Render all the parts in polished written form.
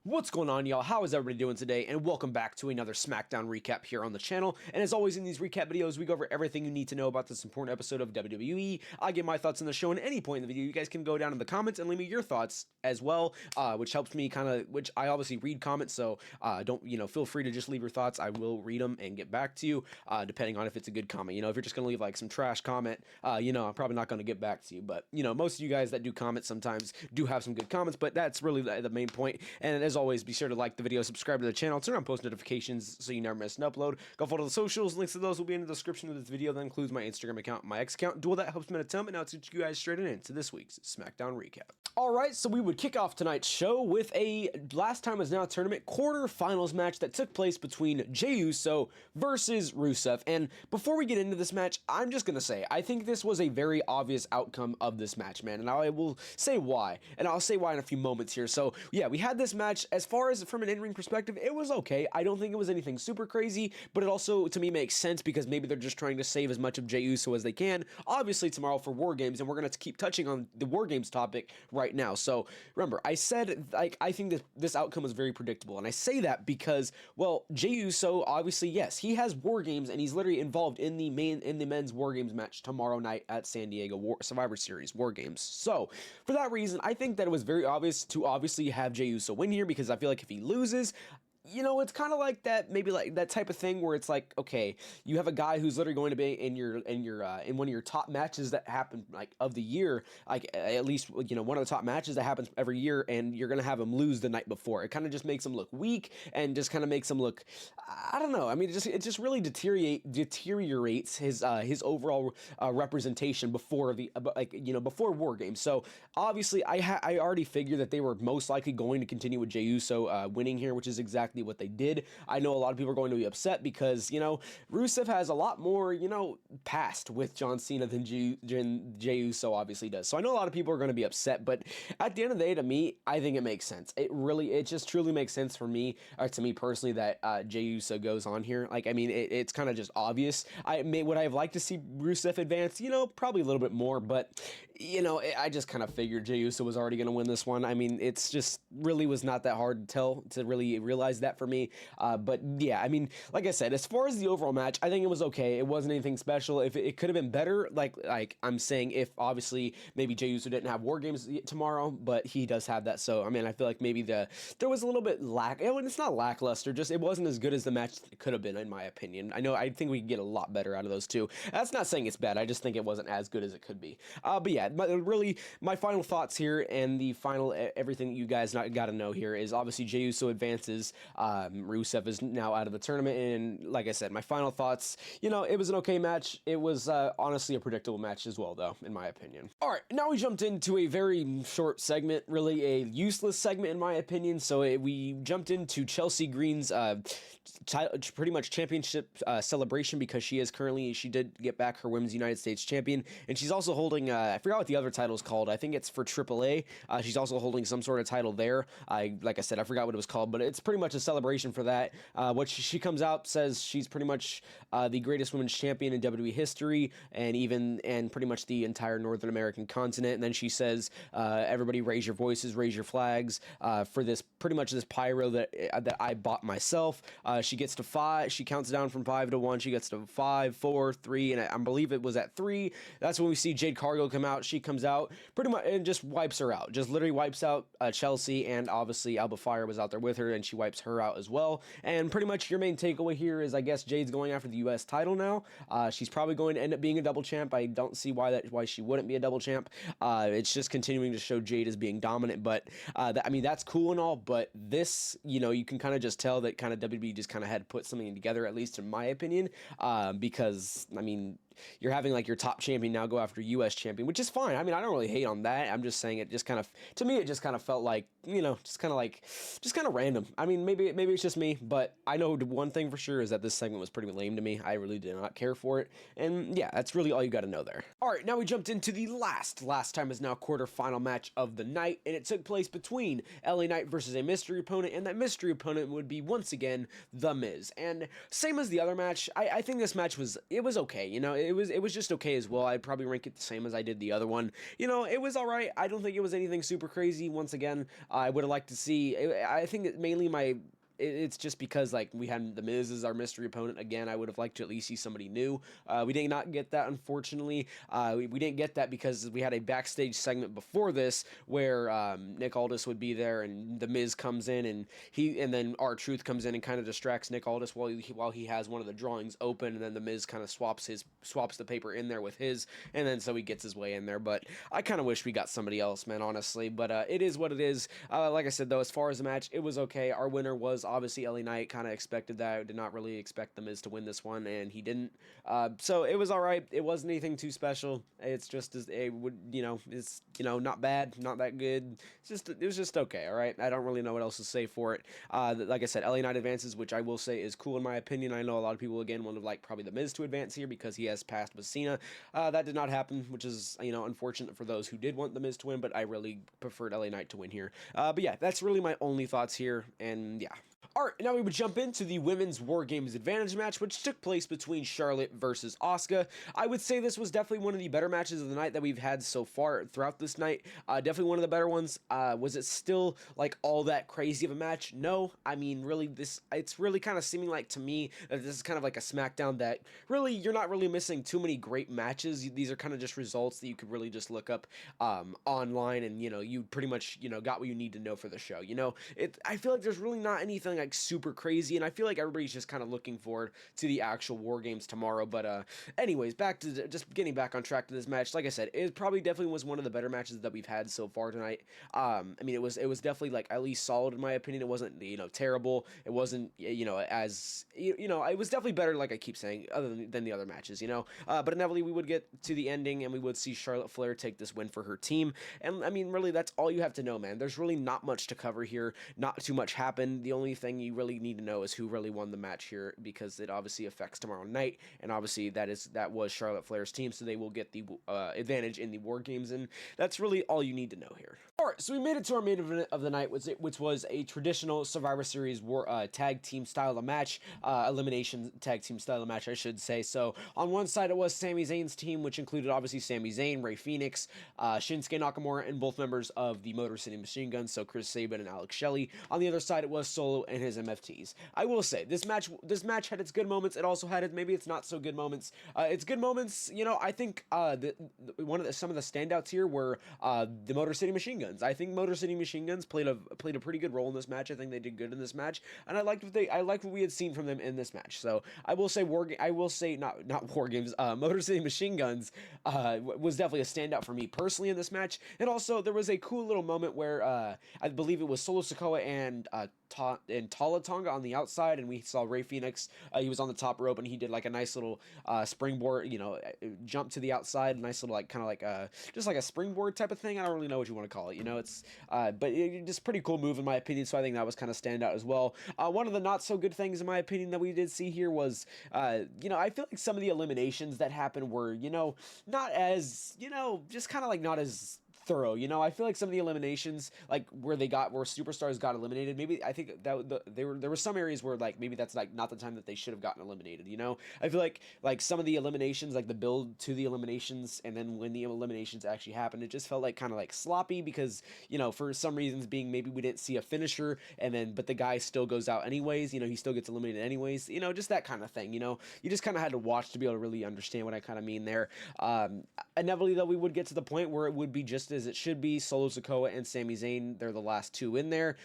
What's going on, y'all? How is everybody doing today? And welcome back to another Smackdown recap here on the channel. And as always in these recap videos, we go over everything you need to know about this important episode of WWE. I give my thoughts on the show, and at any point in the video, you guys can go down in the comments and leave me your thoughts as well, which helps me which I obviously read comments, so feel free to just leave your thoughts. I will read them and get back to you, depending on if it's a good comment. If you're just going to leave like some trash comment, I'm probably not going to get back to you. But, most of you guys that do comments sometimes do have some good comments, but that's really the main point. And as always, be sure to like the video, subscribe to the channel, turn on post notifications so you never miss an upload. Go follow the socials. Links to those will be in the description of this video. That includes my Instagram account and my X account. Do all that helps me a ton. And now let's get you guys straight into this week's Smackdown recap. Alright, so we would kick off tonight's show with a Last Time Is Now tournament quarterfinals match that took place between Jey Uso versus Rusev. And before we get into this match, I'm just going to say, I think this was a very obvious outcome of this match, man. And I will say why. And I'll say why in a few moments here. So, yeah, we had this match. As far as from an in-ring perspective, it was okay. I don't think it was anything super crazy, but it also, to me, makes sense because maybe they're just trying to save as much of Jey Uso as they can. Obviously, tomorrow for War Games, and we're going to keep touching on the War Games topic right now. So remember, I said I think that this outcome was very predictable, and I say that because, well, Jey Uso, obviously, yes, he has War Games, and he's literally involved in the men's War Games match tomorrow night at San Diego Survivor Series War Games. So for that reason, I think that it was very obvious to obviously have Jey Uso win here, because I feel like if he loses, it's kind of like that, maybe like that type of thing where it's like, okay, you have a guy who's literally going to be in one of your top matches that happen like of the year, like at least, one of the top matches that happens every year, and you're going to have him lose the night before. It kind of just makes him look weak and just kind of makes him look, I don't know. I mean, it just really deteriorates his overall representation before before War Games. So obviously I already figured that they were most likely going to continue with Jey Uso winning here, which is exactly what they did. I know a lot of people are going to be upset because, Rusev has a lot more, past with John Cena than Jey Uso obviously does. So I know a lot of people are going to be upset, but at the end of the day, to me, I think it makes sense. It just truly makes sense for me, or to me personally, that Jey Uso goes on here. Like, I mean, it's kind of just obvious. Would I have liked to see Rusev advance? Probably a little bit more, but, I just kind of figured Jey Uso was already going to win this one. I mean, it's just really was not that hard to tell, to really realize that for me. But yeah, I mean, like I said, as far as the overall match, I think it was okay. It wasn't anything special. If it could have been better, like I'm saying, if obviously maybe Jey Uso didn't have War Games tomorrow, but he does have that. So I mean, I feel like maybe there was a little bit it's not lackluster, just it wasn't as good as the match could have been, in my opinion. I think we could get a lot better out of those two. That's not saying it's bad. I just think it wasn't as good as it could be. But yeah, really, my final thoughts here and the final everything you guys got to know here is obviously Jey Uso advances. Rusev is now out of the tournament, and like I said, my final thoughts, it was an okay match. It was honestly a predictable match as well, though, in my opinion. All right, now we jumped into a very short segment, really a useless segment, in my opinion. So we jumped into Chelsea Green's pretty much championship celebration, because she did get back her Women's United States champion, and she's also holding, I forgot what the other title is called. I think it's for AAA. She's also holding some sort of title there. Like I said, I forgot what it was called, but it's pretty much a celebration for that. What she comes out, says she's pretty much the greatest women's champion in WWE history, and pretty much the entire Northern American continent. And then she says, everybody raise your voices, raise your flags, for this pyro that I bought myself. She gets to 5. She counts down from 5 to 1. She gets to 5, 4, 3, and I believe it was at 3. That's when we see Jade Cargill come out. She comes out pretty much and just wipes her out. Just literally wipes out Chelsea, and obviously Alba Fire was out there with her, and she wipes her out as well. And pretty much your main takeaway here is, I guess, Jade's going after the U.S. title now. She's probably going to end up being a double champ. I don't see why she wouldn't be a double champ. It's just continuing to show Jade as being dominant, but that's cool and all, but this, you can kind of just tell that kind of WWE just kind of had to put something together, at least in my opinion, because, I mean, you're having like your top champion now go after U.S. champion, which is fine. I mean, I don't really hate on that. I'm just saying it just kind of, to me, it just kind of felt like, just kind of random. I mean, maybe it's just me, but I know one thing for sure is that this segment was pretty lame to me. I really did not care for it. And yeah, that's really all you got to know there. All right, now we jumped into the last time is now quarterfinal match of the night, and it took place between LA Knight versus a mystery opponent, and that mystery opponent would be once again The Miz. And same as the other match, I think this match was okay. it was just okay as well. I'd probably rank it the same as I did the other one. It was all right. I don't think it was anything super crazy. Once again, I would have liked to see. I think that mainly it's just because like we had the Miz as our mystery opponent again. I would have liked to at least see somebody new. We did not get that, unfortunately. We didn't get that because we had a backstage segment before this where Nick Aldis would be there, and the Miz comes in, and then R-Truth comes in and kind of distracts Nick Aldis while he has one of the drawings open, and then the Miz kind of swaps the paper in there with his, and then so he gets his way in there. But I kind of wish we got somebody else, man, honestly. But it is what it is. Like I said though, as far as the match, it was okay. Our winner was obviously LA Knight. Kind of expected that. I did not really expect the Miz to win this one, and he didn't. So it was all right. It wasn't anything too special. It's just it's not bad, not that good. It was just okay. All right. I don't really know what else to say for it. Like I said, LA Knight advances, which I will say is cool in my opinion. I know a lot of people again would have liked probably the Miz to advance here because he has passed with Cena. That did not happen, which is unfortunate for those who did want the Miz to win, but I really preferred LA Knight to win here. But yeah, that's really my only thoughts here, and yeah. Alright, now we would jump into the Women's War Games Advantage match, which took place between Charlotte versus Asuka. I would say this was definitely one of the better matches of the night that we've had so far throughout this night. Definitely one of the better ones. Was it still like all that crazy of a match? No. I mean, really, it's really kind of seeming like to me that this is kind of like a Smackdown that really you're not really missing too many great matches. These are kind of just results that you could really just look up online, and you pretty much got what you need to know for the show. I feel like there's really not anything like super crazy, and I feel like everybody's just kind of looking forward to the actual War Games tomorrow. But anyways, back to just getting back on track to this match. Like I said, it probably definitely was one of the better matches that we've had so far tonight. I mean, it was definitely like at least solid in my opinion. It wasn't terrible. It wasn't as it was definitely better, like I keep saying, other than the other matches. But inevitably we would get to the ending and we would see Charlotte Flair take this win for her team. And I mean, really, that's all you have to know, man. There's really not much to cover here. Not too much happened. The only thing you really need to know is who really won the match here, because it obviously affects tomorrow night, and obviously that was Charlotte Flair's team, so they will get the advantage in the War Games, and that's really all you need to know here. Alright, so we made it to our main event of the night, which was a traditional Survivor Series tag team style of match, elimination tag team style of match, I should say. So on one side it was Sami Zayn's team, which included obviously Sami Zayn, Rey Fenix, Shinsuke Nakamura, and both members of the Motor City Machine Guns, so Chris Sabin and Alex Shelley. On the other side it was Solo and his MFTs. I will say this match had its good moments. It also had maybe it's not so good moments. Its good moments, I think some of the standouts here were the Motor City Machine Guns. I think Motor City Machine Guns played a pretty good role in this match. I think they did good in this match, and I liked what we had seen from them in this match. So I will say not War Games. Motor City Machine Guns was definitely a standout for me personally in this match. And also there was a cool little moment where I believe it was Solo Sikoa and Tala Tonga on the outside, and we saw Rey Fenix. He was on the top rope, and he did like a nice little springboard, jump to the outside, nice little just like a springboard type of thing. I don't really know what you want to call it. It's but just pretty cool move in my opinion. So I think that was kind of standout as well. One of the not so good things in my opinion that we did see here was, I feel like some of the eliminations that happened were, not as, just kind of like not as thorough. I feel like some of the eliminations, like where superstars got eliminated, maybe I think that there were some areas where like maybe that's like not the time that they should have gotten eliminated. I feel like some of the eliminations, like the build to the eliminations, and then when the eliminations actually happened, it just felt like kind of like sloppy because for some reasons being maybe we didn't see a finisher, but the guy still goes out anyways. He still gets eliminated anyways. Just that kind of thing. You just kind of had to watch to be able to really understand what I kind of mean there. Inevitably though, we would get to the point where it would be just as it should be. Solo Sikoa and Sami Zayn, they're the last two in there,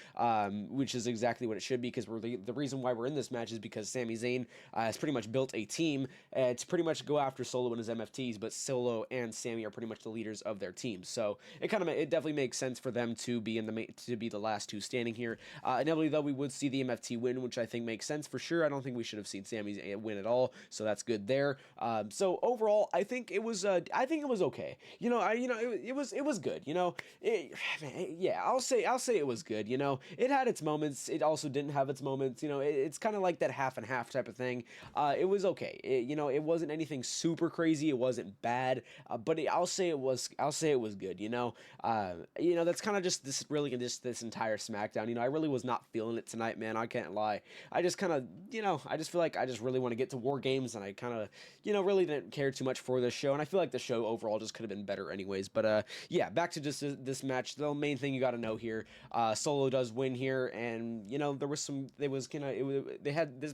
which is exactly what it should be, because the reason why we're in this match is because Sami Zayn has pretty much built a team to pretty much go after Solo and his MFTs, but Solo and Sami are pretty much the leaders of their teams. So it definitely makes sense for them to be the last two standing here. Inevitably though, we would see the MFT win, which I think makes sense for sure. I don't think we should have seen Sami win at all, so that's good there. So overall, I think it was okay. It was good, you know. Yeah, I'll say it was good, you know. It had its moments, it also didn't have its moments, you know. It's kind of like that half and half type of thing. It was okay. You know, it wasn't anything super crazy, it wasn't bad, but I'll say it was good, you know. You know, that's kind of just this entire SmackDown. You know, I really was not feeling it tonight, man. I can't lie. I just kind of, you know, I just feel like I just really want to get to War Games, and I kind of, you know, really didn't care too much for this show, and I feel like the show overall just could have been better anyways. But yeah, back to just this match. The main thing you got to know here, Solo does win here, and you know, this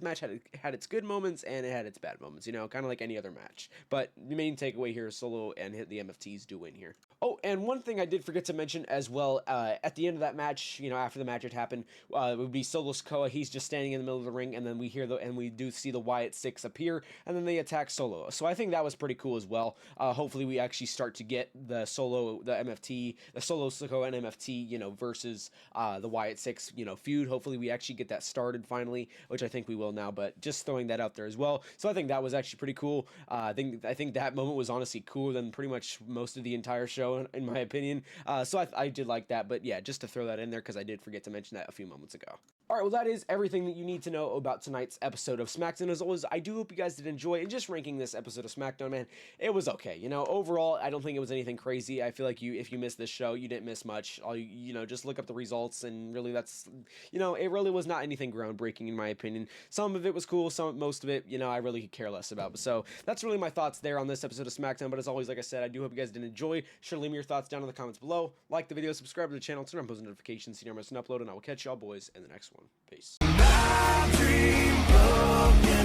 match had its good moments and it had its bad moments, you know, kind of like any other match. But the main takeaway here is Solo and the MFTs do win here. Oh, and one thing I did forget to mention as well, at the end of that match, you know, after the match had happened, it would be Solo Sikoa. He's just standing in the middle of the ring, and then we do see the WYATT SICKS appear, and then they attack Solo. So I think that was pretty cool as well. Hopefully we actually start to get the Solo Sikoa and MFT, you know, versus the WYATT SICKS, you know, feud. Hopefully we actually get that started finally, which I think we will now. But just throwing that out there as well. So I think that was actually pretty cool. I think that moment was honestly cooler than pretty much most of the entire show, in my opinion. So I did like that, but yeah, just to throw that in there because I did forget to mention that a few moments ago. Alright, well, that is everything that you need to know about tonight's episode of SmackDown. As always, I do hope you guys did enjoy, and just ranking this episode of SmackDown, man, it was okay. You know, overall, I don't think it was anything crazy. I feel like if you missed this show, you didn't miss much. You know, just look up the results, and really that's, you know, it really was not anything groundbreaking in my opinion. Some of it was cool, most of it, you know, I really could care less about. So that's really my thoughts there on this episode of SmackDown, but as always, like I said, I do hope you guys did enjoy. Sure, leave me your thoughts down in the comments below. Like the video, subscribe to the channel, turn on post notifications so you never miss an upload, and I will catch y'all boys in the next one. Peace. My dream broken.